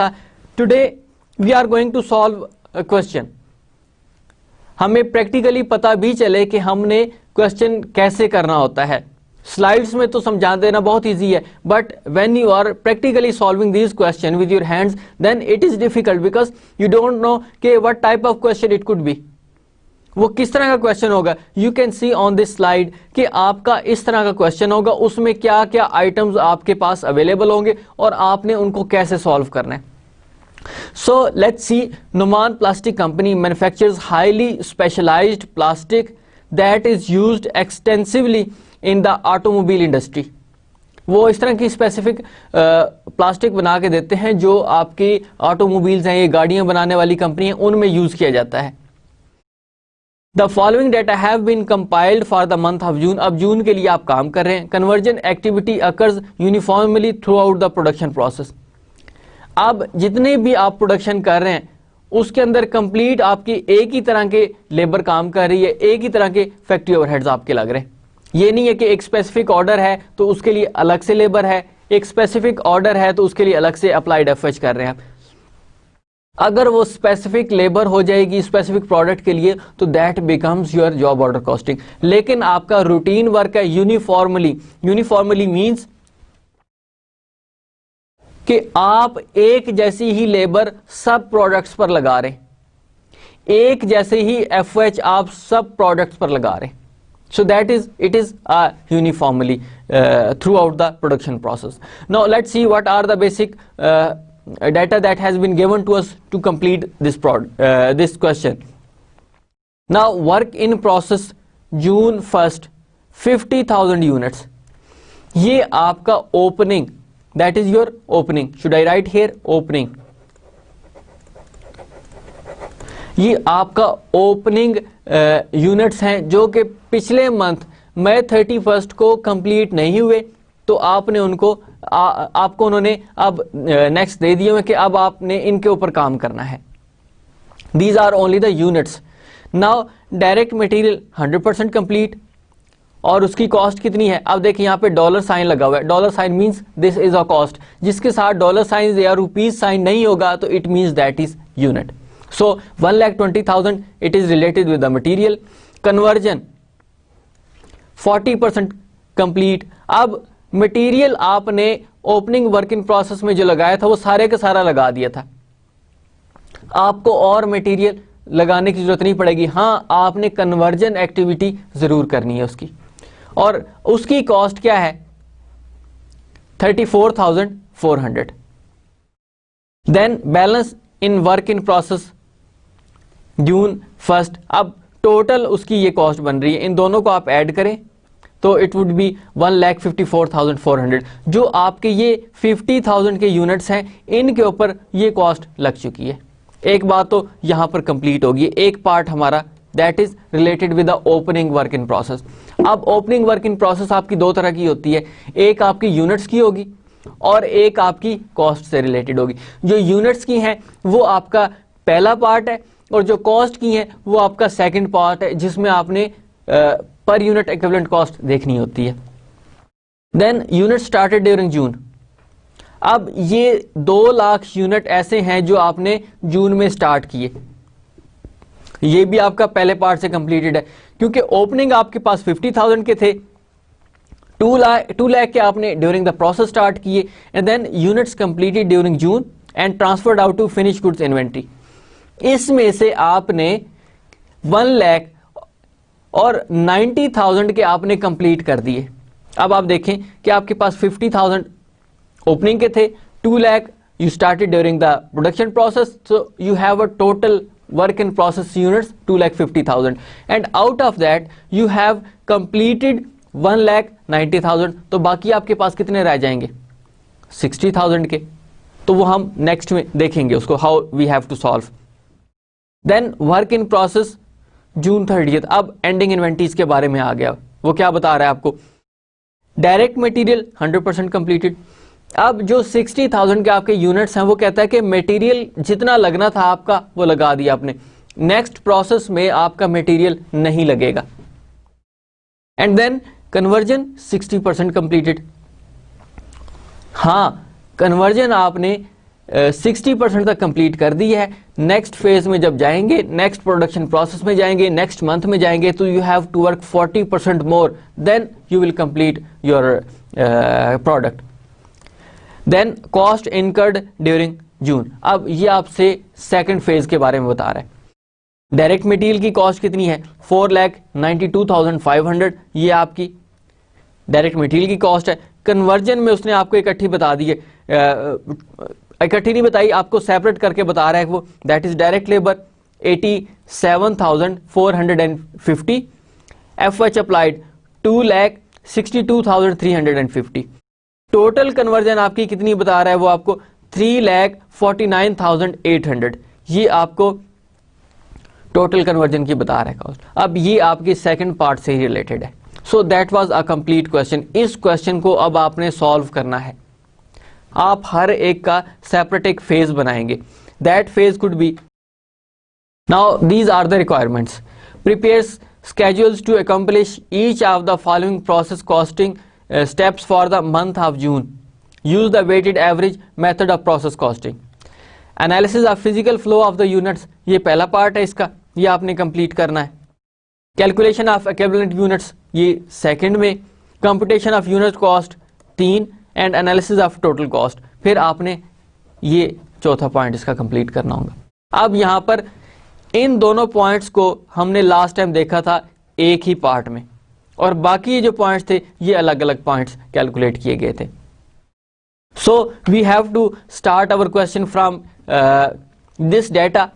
Today we are going to solve a question. हमें practically पता भी चले कि हमने क्वेश्चन कैसे करना होता है. स्लाइड्स में तो समझा देना बहुत इजी है, but when you are practically solving this question with your hands then it is difficult because you don't know कि what type of question it could be. वो किस तरह का क्वेश्चन होगा. You can see on this slide कि आपका इस तरह का क्वेश्चन होगा, उसमें क्या क्या आइटम्स आपके पास अवेलेबल होंगे और आपने उनको कैसे सॉल्व करना है. So let's see. Noman Plastic Company manufactures highly specialized plastic that is used extensively in the automobile industry. वो इस तरह की स्पेसिफिक प्लास्टिक बना के देते हैं जो आपकी ऑटोमोबाइल्स हैं, ये गाड़ियां बनाने वाली कंपनी है, उनमें यूज किया जाता है. The following data have been compiled for the month of June. अब जून के लिए आप काम कर रहे हैं. Conversion activity occurs uniformly throughout the production process. अब जितने भी आप प्रोडक्शन कर रहे हैं उसके अंदर कंप्लीट आपकी एक ही तरह के लेबर काम कर रही है, एक ही तरह के फैक्ट्री ओवरहेड्स आपके लग रहे हैं. ये नहीं है कि एक स्पेसिफिक ऑर्डर है तो उसके लिए अलग से लेबर है, एक स्पेसिफिक ऑर्डर है तो उसके लिए अलग से अप्लाइड एफएच कर रहे हैं. अगर वो स्पेसिफिक लेबर हो जाएगी स्पेसिफिक प्रोडक्ट के लिए तो that becomes your job order costing. लेकिन आपका रूटीन वर्क है यूनिफॉर्मली मींस कि आप एक जैसी ही लेबर सब प्रोडक्ट्स पर लगा रहे, एक जैसे ही एफएच आप सब प्रोडक्ट्स पर लगा रहे. So that is it is uniformly throughout the production process. Now let's see what are the basic data that has been given to us to complete this question. Now work in process June 1st 50,000 units. ये आपका opening, that is your opening. Should I write here opening? ये आपका opening units हैं जो कि पिछले month मई 31st को complete नहीं हुए, तो आपने उनको आपको उन्होंने अब नेक्स्ट दे दिए हैं कि अब आपने इनके ऊपर काम करना है. These are only the units. Now direct material 100% complete और उसकी कॉस्ट कितनी है. अब देखिए यहाँ पे डॉलर साइन लगा हुआ है. Dollar sign means this is a cost. जिसके साथ डॉलर साइन या रुपीज साइन नहीं होगा तो it means that is unit. So 1,20,000 it is related with the material. Conversion 40% complete. अब मटेरियल आपने ओपनिंग वर्क इन प्रोसेस में जो लगाया था वो सारे का सारा लगा दिया था. आपको और मटेरियल लगाने की जरूरत नहीं पड़ेगी. हाँ, आपने कन्वर्जन एक्टिविटी जरूर करनी है उसकी, और उसकी कॉस्ट क्या है 34,400. Then balance in work in process June 1st. अब टोटल उसकी ये कॉस्ट बन रही है. इन दोनों को आप ऐड करें तो इट वुड बी 1,54,400. जो आपके ये 50,000 के यूनिट्स हैं इनके ऊपर ये कॉस्ट लग चुकी है. एक बात तो यहां पर कंप्लीट होगी. एक पार्ट हमारा that is related with the opening work in process. अब ओपनिंग वर्क इन प्रोसेस आपकी दो तरह की होती है. एक आपकी यूनिट्स की होगी और एक आपकी कॉस्ट से रिलेटेड होगी. जो यूनिट्स की हैं वो आपका पहला पार्ट है और जो कॉस्ट की हैं वो आपका सेकेंड पार्ट है, जिसमें आपने पर यूनिट इक्विवेलेंट कॉस्ट देखनी होती है. Then unit started during June. अब ये 2 लाख यूनिट ऐसे हैं जो आपने जून में स्टार्ट किए. ये भी आपका पहले पार्ट से कंप्लीटेड है क्योंकि ओपनिंग आपके पास 50,000 के थे. 2 लाख के आपने ड्यूरिंग द प्रोसेस स्टार्ट किए and then units completed during June and transferred out to finish goods inventory. इसमें से आपने 1 लाख और 90,000 के आपने कंप्लीट कर दिए. अब आप देखें कि आपके पास 50,000 ओपनिंग के थे, 2 lakh you started during the production process, so you have a total work in process units 2,50,000 and out of that you have completed 1,90,000. तो बाकी आपके पास कितने रह जाएंगे 60,000 के. तो वो हम नेक्स्ट में देखेंगे उसको, how we have to solve. Then work in process June 30th. अब एंडिंग इन्वेंटरीज के बारे में आ गया. वो क्या बता रहा है आपको. Direct material 100% completed. अब जो 60,000 के आपके यूनिट्स हैं वो कहता है कि मटेरियल जितना लगना था आपका वो लगा दिया आपने. नेक्स्ट प्रोसेस में आपका मटेरियल नहीं लगेगा. And then conversion 60% completed. हाँ, कन्वर्जन आपने 60% तक कंप्लीट कर दी है। नेक्स्ट फेज में जब जाएंगे, नेक्स्ट प्रोडक्शन प्रोसेस में जाएंगे, नेक्स्ट मंथ में जाएंगे, तो you have to work 40% more, then you will complete your product. Then cost incurred during June. अब ये आपसे सेकंड फेज के बारे में बता रहा है। डायरेक्ट मटेरियल की कॉस्ट कितनी है? 4,92,500, ये आपकी डायरेक्ट मटेरियल की कॉस्ट है। कन्वर्जन में उसने आपको इकट्ठी बता दी है, इकट्ठी नहीं बताई, आपको सेपरेट करके बता रहा है वो। That is direct labour 87,450, FH applied 2,62,350। Total conversion आपकी कितनी बता रहा है वो आपको? 3,49,800। ये आपको टोटल कन्वर्जन की बता रहा है कॉस्ट। अब ये आपकी सेकंड पार्ट से ही रिलेटेड है। So that was a complete question. इस क्वेश्चन को अब आपने सॉल्व करना है। आप हर एक का सेपरेट एक फेज बनाएंगे। That phase could be, now these are the requirements. Prepare schedules to accomplish each of the following process costing steps for the month of June. Use the weighted average method of process costing. Analysis of physical flow of the units, ये पहला part है इसका, ये आपने complete करना है। Calculation of equivalent units, ये second में। Computation of unit cost 3, and analysis of total cost, फिर आपने ये चौथा पॉइंट इसका कंप्लीट करना होगा। अब यहाँ पर इन दोनों पॉइंट्स को हमने लास्ट टाइम देखा था एक ही पार्ट में, और बाकी ये जो पॉइंट्स थे ये अलग अलग पॉइंट्स कैलकुलेट किए गए थे। So we have to start our question from this data.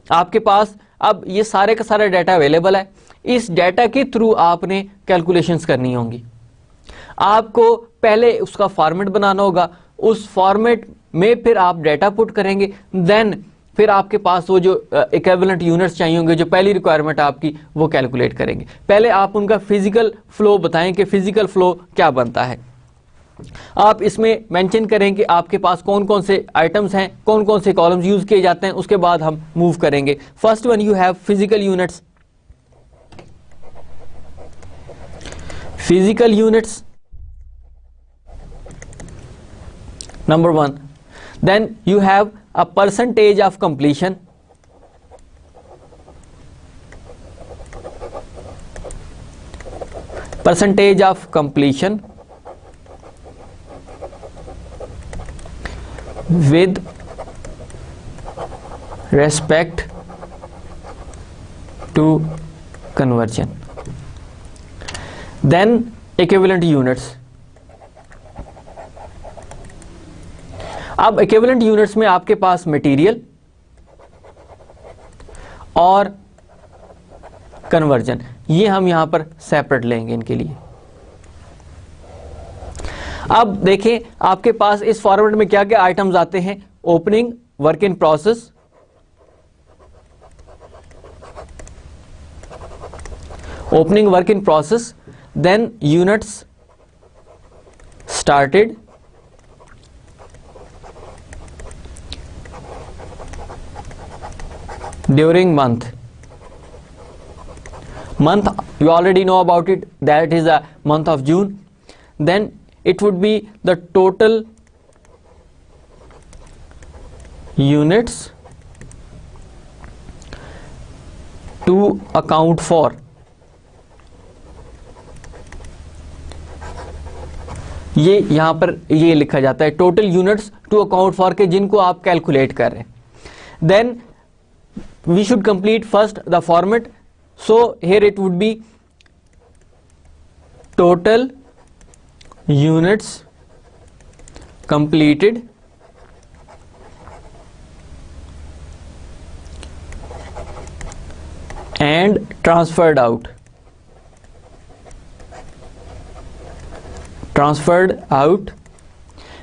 आपके पास अब ये सारे का सारा डाटा अवेलेबल है। इस डाटा के थ्रू आपने कैलकुलेशंस करनी होंगी। आपको पहले उसका फॉर्मेट बनाना होगा, उस फॉर्मेट में फिर आप डाटा पुट करेंगे, देन फिर आपके पास वो जो इक्विवेलेंट यूनिट्स चाहिए होंगे, जो पहली रिक्वायरमेंट आपकी, वो कैलकुलेट करेंगे। पहले आप उनका फिजिकल फ्लो बताएं कि फिजिकल फ्लो क्या बनता है। आप इसमें मेंशन करें कि आपके पास कौन कौन से आइटम्स हैं, कौन कौन से कॉलम्स यूज किए जाते हैं, उसके बाद हम मूव करेंगे। First one you have physical units. Physical units number 1, then you have a percentage of completion, percentage of completion with respect to conversion, then equivalent units। अब इक्विवेलेंट यूनिट्स में आपके पास मटेरियल और कन्वर्जन, ये हम यहां पर separate लेंगे इनके लिए। अब देखें आपके पास इस फॉर्मेट में क्या क्या आइटम्स आते हैं। Opening, work in process, opening work in process, then units started, during month you already know about it, that is the month of June. Then it would be the total units to account for, ये यहां पर ये लिखा जाता है total units to account for के, जिनको आप कैलकुलेट कर रहे हैं। Then we should complete first the format, so here it would be total units completed and transferred out,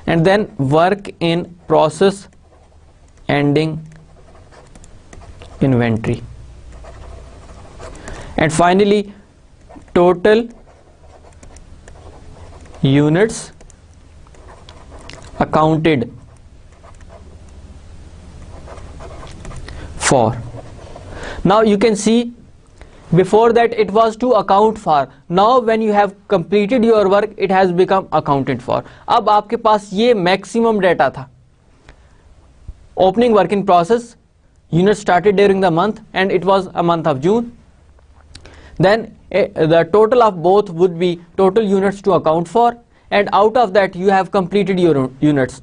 and then work in process ending inventory, and finally total units accounted for. Now you can see before that it was to account for, now when you have completed your work it has become accounted for. अब आपके पास ये maximum data था, opening work in process unit started during the month and it was a month of June. Then the total of both would be total units to account for, and out of that you have completed your units.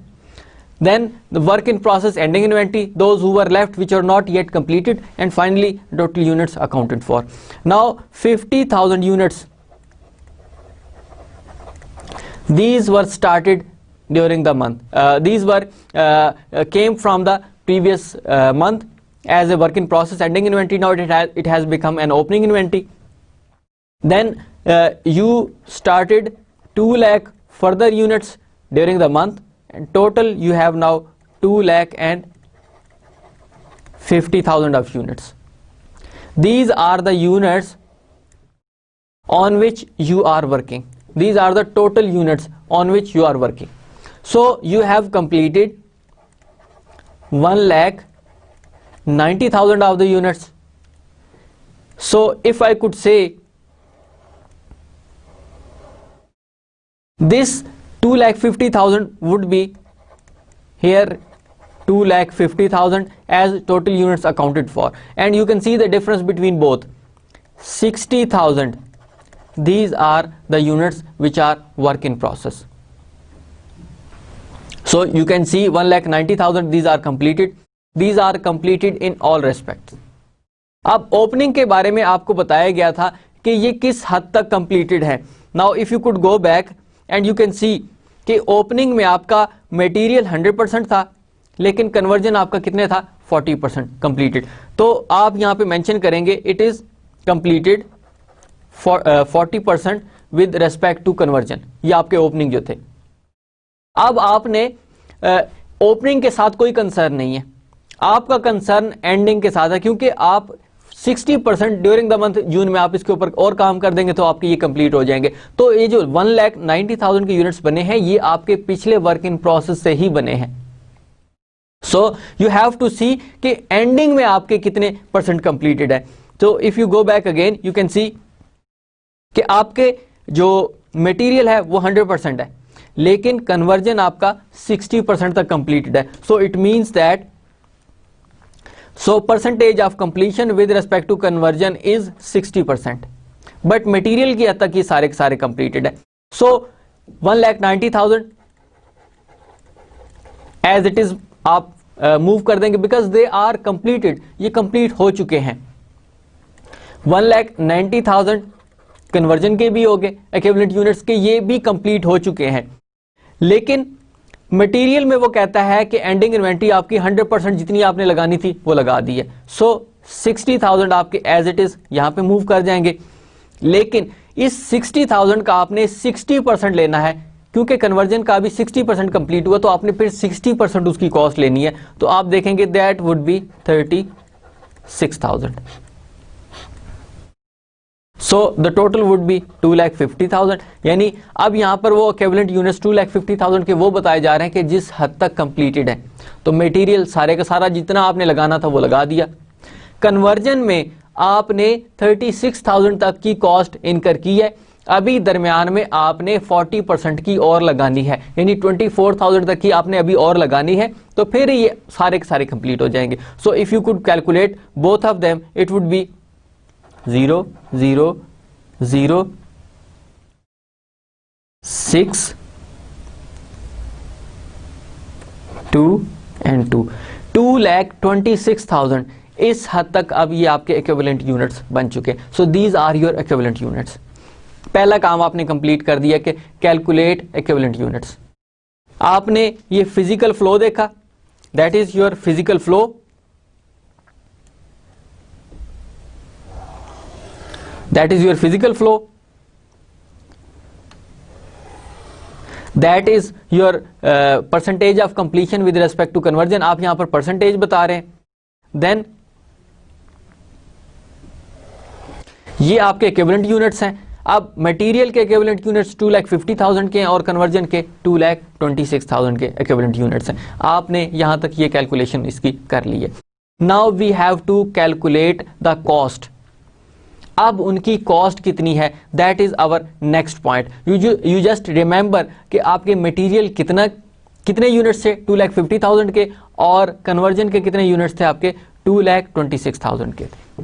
Then the work in process ending inventory, those who were left which are not yet completed, and finally total units accounted for. Now 50,000 units, these were started during the month. These were came from the previous month as a work in process ending inventory. Now it has become an opening inventory. Then you started 2 lakh further units during the month, and total you have now 2,50,000 of units. These are the units on which you are working. These are the total units on which you are working. So you have completed 1,90,000 of the units. So if I could say this 2,50,000 would be here 2,50,000 as total units accounted for, and you can see the difference between both. 60,000, these are the units which are work in process. So you can see 1,90,000, these are completed. These are completed in all respects. अब opening के बारे में आपको बताया गया था कि ये किस हद तक कंप्लीटेड है. Now if you could go back and you can सी कि ओपनिंग में आपका मटेरियल 100% था, लेकिन कन्वर्जन आपका कितने था 40% कंप्लीटेड. तो आप यहाँ पे मेंशन करेंगे it is completed 40% with respect to conversion. ये आपके ओपनिंग जो थे. अब आपने ओपनिंग के साथ कोई कंसर्न नहीं है, आपका कंसर्न एंडिंग के साथ है, क्योंकि आप 60% ड्यूरिंग द मंथ जून में आप इसके ऊपर और काम कर देंगे तो आपके ये कंप्लीट हो जाएंगे. तो ये जो 1,90,000 के यूनिट्स बने हैं ये आपके पिछले वर्क इन प्रोसेस से ही बने हैं. सो यू हैव टू सी कि एंडिंग में आपके कितने परसेंट कंप्लीटेड है. तो if you go back again you can सी कि आपके जो मटेरियल है वो 100% है, लेकिन कन्वर्जन आपका 60% तक कंप्लीटेड है. So it means that so percentage of completion with respect to conversion is 60%, but material की हद तक ये सारे के सारे completed है. so 1,90,000 as it is आप मूव कर देंगे because they are completed, ये complete हो चुके हैं. 1,90,000 कन्वर्जन के भी हो गए, इक्विवेलेंट यूनिट्स के ये भी कंप्लीट हो चुके हैं, लेकिन मटेरियल में वो कहता है कि एंडिंग इन्वेंटरी आपकी 100% जितनी आपने लगानी थी वो लगा दी है. सो 60,000 आपके एज इट इज यहां पे मूव कर जाएंगे, लेकिन इस 60,000 का आपने 60% लेना है, क्योंकि कन्वर्जन का भी 60% कंप्लीट हुआ, तो आपने फिर 60% उसकी कॉस्ट लेनी है. तो आप देखेंगे that would be 36,000. So the total would be 2,50,000. यानी अब यहां पर वो इक्विवेलेंट यूनिट्स 2,50,000 के वो बताए जा रहे हैं कि जिस हद तक कंप्लीटेड है. तो मटेरियल सारे का सारा जितना आपने लगाना था वो लगा दिया. कन्वर्जन में आपने 36,000 तक की कॉस्ट इनकर की है, अभी दरमियान में आपने 40% की और लगानी है, यानी 24,000 तक की आपने अभी और लगानी है, तो फिर ये सारे के सारे कंप्लीट हो जाएंगे. So if you could calculate both of them it would be 0, 0, 0, 6, 2 and 2. 2,26,000 इस हद तक अब ये आपके इक्विवेलेंट यूनिट्स बन चुके. So these are your equivalent units. पहला काम आपने कंप्लीट कर दिया कि कैलकुलेट इक्विवेलेंट यूनिट्स. आपने ये फिजिकल फ्लो देखा, that is your physical flow. That is your physical flow. That is your percentage of completion with respect to conversion. आप यहां पर percentage बता रहे हैं. Then ये आपके equivalent units हैं. अब मटेरियल के equivalent units 2,50,000 के हैं और कन्वर्जन के 2,26,000 के equivalent units हैं. आपने यहां तक ये कैलकुलेशन इसकी कर ली है. Now we have to calculate the cost. अब उनकी कॉस्ट कितनी है, that is our next point. You just remember कि आपके मटेरियल कितना कितने यूनिट्स थे 2,50,000 के, और कन्वर्जन के कितने यूनिट्स थे आपके 2,26,000 के थे।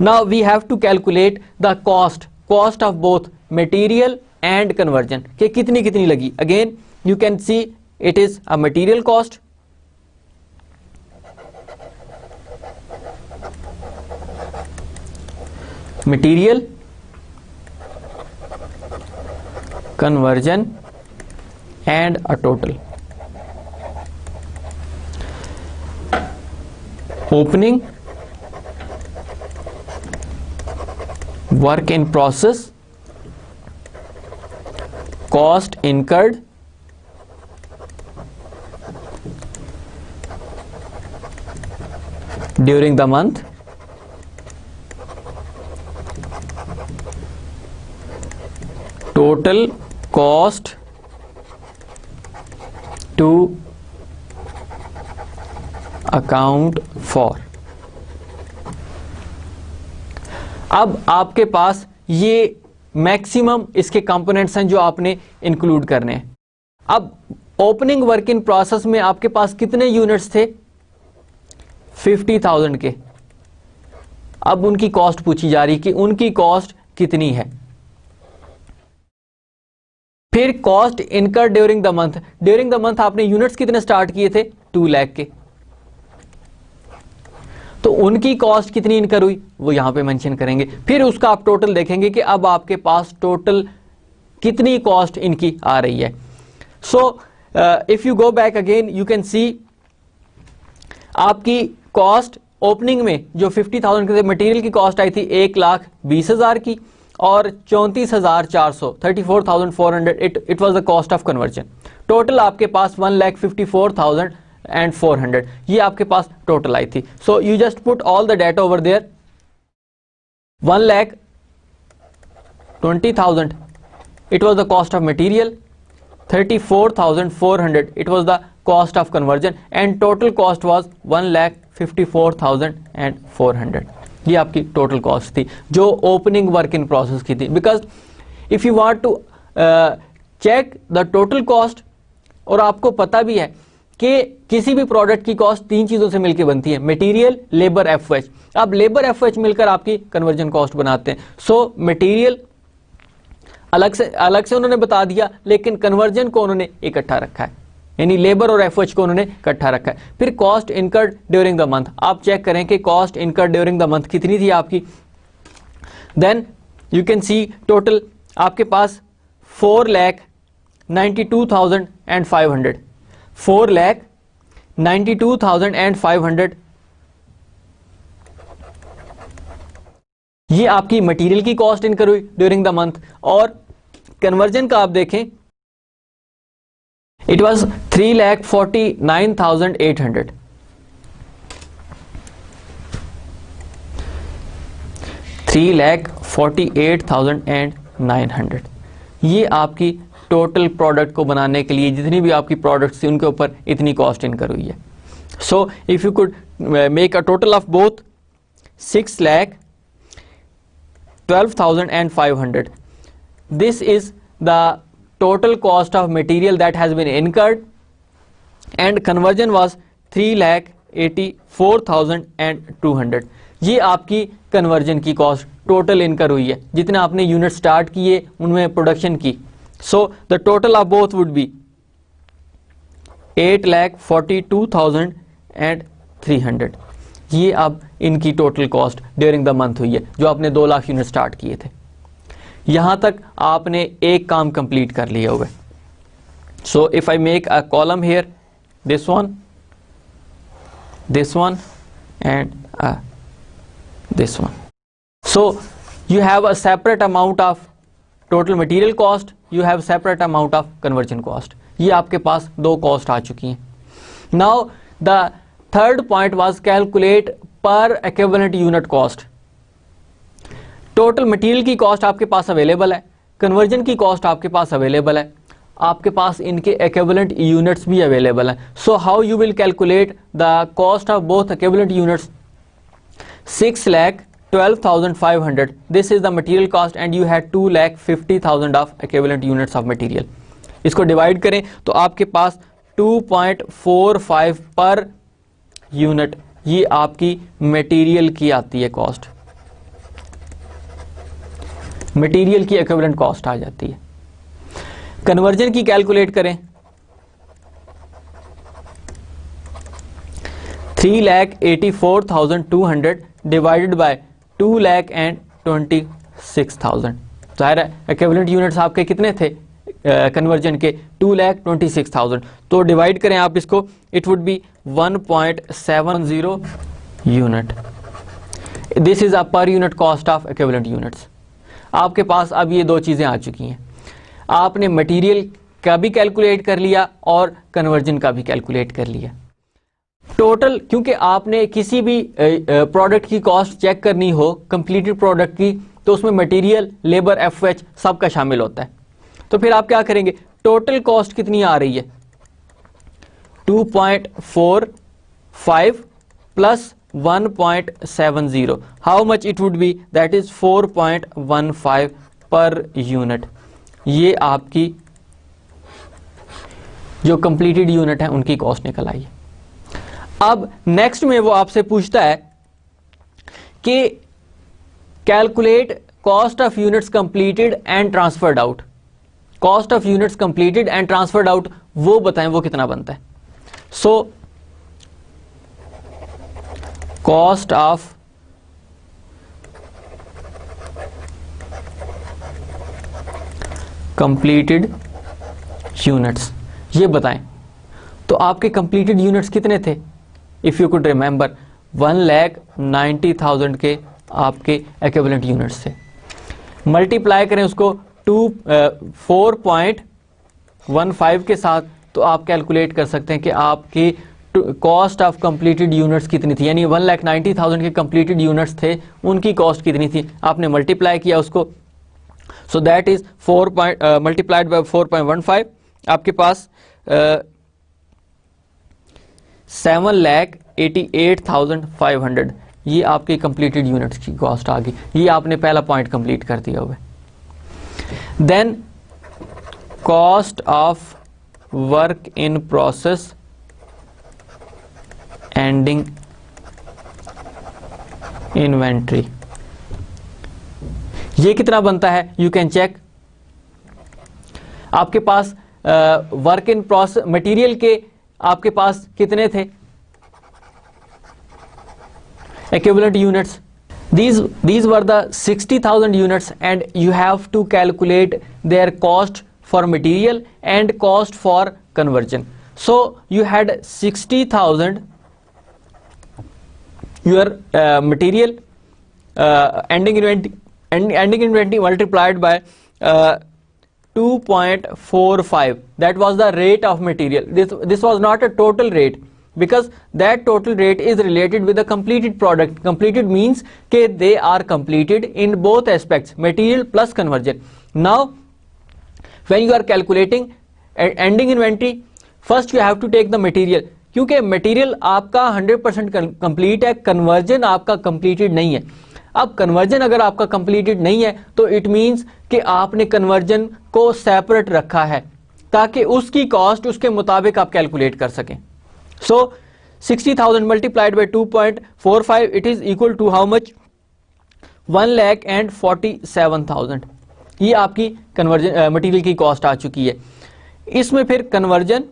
Now we have to calculate the cost of both material and conversion के कितनी कितनी लगी। Again you can see it is a material cost, material, conversion and a total. Opening, work in process, cost incurred, during the month, total cost to account for। अब आपके पास ये maximum इसके components हैं जो आपने इंक्लूड करने हैं। अब ओपनिंग वर्क इन प्रोसेस में आपके पास कितने यूनिट्स थे 50,000 के। अब उनकी कॉस्ट पूछी जा रही कि उनकी कॉस्ट कितनी है। फिर cost incurred during the month, during the month आपने यूनिट्स कितने स्टार्ट किए थे 2 लाख के, तो उनकी कॉस्ट कितनी इनकर हुई वो यहां पे मेंशन करेंगे। फिर उसका आप टोटल देखेंगे कि अब आपके पास टोटल कितनी कॉस्ट इनकी आ रही है। So if you go back again you can सी आपकी कॉस्ट ओपनिंग में जो 50,000 के मटेरियल की कॉस्ट आई थी 1,20,000 की, और 34,400 34,400 it was the cost of conversion. Total आपके पास 1,54,400 ये आपके पास टोटल आई थी। So you just put all the data over there. 1,20,000 it was the cost of material, 34,400 it was the cost of conversion, and total cost was 1,54,400। ये आपकी total cost थी जो ओपनिंग वर्क इन प्रोसेस की थी। Because if you want to check the total cost, और आपको पता भी है कि किसी भी प्रोडक्ट की कॉस्ट 3 चीजों से मिलकर बनती है, मटेरियल, लेबर, एफओएच। अब लेबर एफओएच मिलकर आपकी कन्वर्जन कॉस्ट बनाते हैं। सो मटेरियल अलग से उन्होंने बता दिया, लेकिन कन्वर्जन को उन्होंने इकट्ठा रखा है, यानी लेबर और एफओएच को उन्होंने इकट्ठा रखा है। फिर cost incurred during the month, आप चेक करें कि cost incurred during the month कितनी थी आपकी। Then you can see total आपके पास 4,92,500 4,92,500 ये आपकी मटेरियल की कॉस्ट इनकर हुई ड्यूरिंग द मंथ। और कन्वर्जन का आप देखें इट वॉज 3,49,800। 3,48,900 ये आपकी टोटल प्रोडक्ट को बनाने के लिए जितनी भी आपकी प्रोडक्ट्स थी उनके ऊपर इतनी कॉस्ट इनकर हुई है। So if you could make a total of both 6,12,500, this is the total cost of material that has been incurred, and conversion was 3,84,200। ये आपकी कन्वर्जन की कॉस्ट टोटल इनकर हुई है जितने आपने यूनिट स्टार्ट किए उनमें प्रोडक्शन की। So the total of both would be 8,42,300। ये अब इनकी total cost during the month हुई है जो आपने 2 लाख यूनिट स्टार्ट किए थे। यहां तक आपने एक काम कंप्लीट कर लिया हुआ है। So if I make a column here, this one and this one, so you have a separate amount of total material cost, you have separate amount of conversion cost। ये आपके पास 2 कॉस्ट आ चुकी हैं। Now the third point was calculate per equivalent unit cost। Total material की cost आपके पास available है, conversion की cost आपके पास अवेलेबल है, आपके पास इनके इक्विवेलेंट यूनिट्स भी अवेलेबल हैं। So how you will calculate the cost of both equivalent units. 6,12,500 this is the material cost and you had 2,50,000 of equivalent units of material। इसको divide करें तो आपके पास 2.45 पर यूनिट, ये आपकी मटेरियल की आती है कॉस्ट, मटेरियल की इक्विवेलेंट कॉस्ट आ जाती है। कन्वर्जन की कैलकुलेट करें, 3,84,200 डिवाइडेड बाय 2,26,000। जाहिर है इक्विवेलेंट यूनिट्स आपके कितने थे कन्वर्जन के, 2,26,000। तो डिवाइड करें आप इसको, it would be 1.70 unit. This is a per unit cost of equivalent units. आपके पास अब ये दो चीजें आ चुकी हैं, आपने मटेरियल का भी कैलकुलेट कर लिया और कन्वर्जन का भी कैलकुलेट कर लिया। टोटल, क्योंकि आपने किसी भी प्रोडक्ट की कॉस्ट चेक करनी हो कंप्लीटेड प्रोडक्ट की, तो उसमें मटेरियल, लेबर, एफएच सबका शामिल होता है। तो फिर आप क्या करेंगे, टोटल कॉस्ट कितनी आ रही है, 2.45 plus 1.70, how much it would be, that is 4.15 per unit. ये आपकी जो कंप्लीटेड यूनिट है उनकी कॉस्ट निकल आई है। अब नेक्स्ट में वो आपसे पूछता है कि calculate cost of units completed and transferred out. Cost of units completed and transferred out वो बताएं वो कितना बनता है। So cost of completed units ये बताएं। तो आपके कंप्लीटेड यूनिट्स कितने थे, इफ यू कुड रिमेंबर, 1,90,000 के आपके इक्विवेलेंट यूनिट्स थे। मल्टीप्लाई करें उसको 4.15 के साथ, तो आप कैलकुलेट कर सकते हैं कि आपकी कॉस्ट ऑफ कंप्लीटेड यूनिट्स कितनी थी, यानी 1,90,000 के कंप्लीटेड यूनिट्स थे, उनकी कॉस्ट कितनी थी। आपने मल्टीप्लाई किया उसको, सो दैट इज 4 मल्टीप्लाइड बाय 4.15, आपके पास 7,88,500 ये आपके कंप्लीटेड यूनिट्स की कॉस्ट आ गई। ये आपने पहला पॉइंट कंप्लीट कर दिया हुआ है। Then cost of work in process ending inventory, ये कितना बनता है, यू कैन चेक। आपके पास वर्क इन प्रोसेस मटेरियल के आपके पास कितने थे equivalent units, these were the 60,000 units, and you have to calculate their cost for material and cost for conversion. So you had 60,000 your material ending inventory multiplied by 2.45, that was the rate of material. This was not a total rate, because that total rate is related with the completed product. Completed means that they are completed in both aspects, material plus conversion. Now when you are calculating ending inventory, first you have to take the material, क्योंकि material आपका 100% complete है, conversion आपका completed नहीं है। अब conversion अगर आपका completed नहीं है तो it means कि आपने conversion को separate रखा है ताकि उसकी cost उसके मुताबिक आप calculate कर सकें। So 60,000 multiplied by 2.45, it is equal to how much, 1,47,000। ये आपकी कन्वर्जन मटेरियल की कॉस्ट आ चुकी है। इसमें फिर कन्वर्जन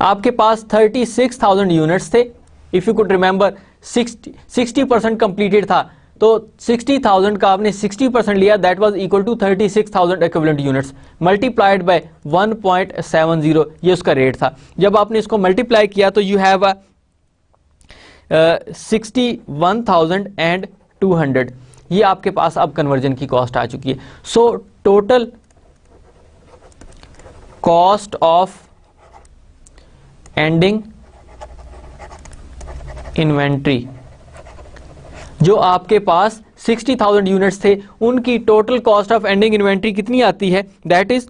आपके पास 36,000 यूनिट्स थे, if you could remember 60% completed था, तो 60,000 का आपने 60% लिया, that was equal to 36,000 equivalent units multiplied by 1.70, ये उसका रेट था। जब आपने इसको मल्टीप्लाई किया तो यू हैव 61,200, ये आपके पास अब कन्वर्जन की कॉस्ट आ चुकी है। So total cost of ending inventory, जो आपके पास 60,000 यूनिट्स थे, उनकी total cost of ending inventory कितनी आती है, दैट इज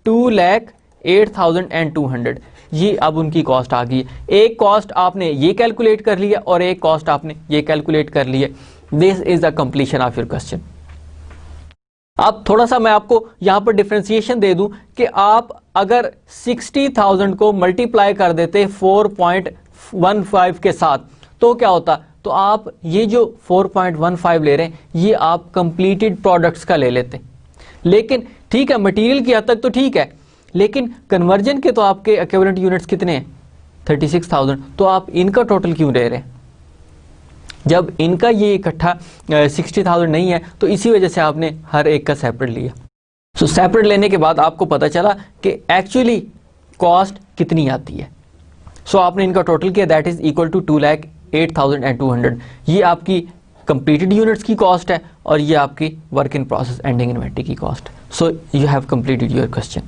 2,08,200। ये अब उनकी कॉस्ट आ गई है। एक कॉस्ट आपने ये कैलकुलेट कर लिया और एक कॉस्ट आपने ये कैलकुलेट कर ली है। This is the completion of your question. अब थोड़ा सा मैं आपको यहां पर डिफरेंशिएशन दे दूं कि आप अगर 60,000 को मल्टीप्लाई कर देते 4.15 के साथ तो क्या होता, तो आप ये जो 4.15 ले रहे हैं ये आप कंप्लीटेड प्रोडक्ट्स का ले लेते। लेकिन ठीक है, मटेरियल की हद तक तो ठीक है, लेकिन कन्वर्जन के तो आपके इक्विवेलेंट यूनिट्स कितने हैं 36,000, तो आप इनका टोटल क्यों ले रहे हैं? जब इनका ये इकट्ठा 60,000 नहीं है तो इसी वजह से आपने हर एक का सेपरेट लिया। सो सेपरेट लेने के बाद आपको पता चला कि एक्चुअली कॉस्ट कितनी आती है। सो आपने इनका टोटल किया, दैट इज इक्वल टू 2,08,200। ये आपकी कंप्लीटेड यूनिट्स की कॉस्ट है और ये आपकी work in process ending inventory की cost. So you have completed your question.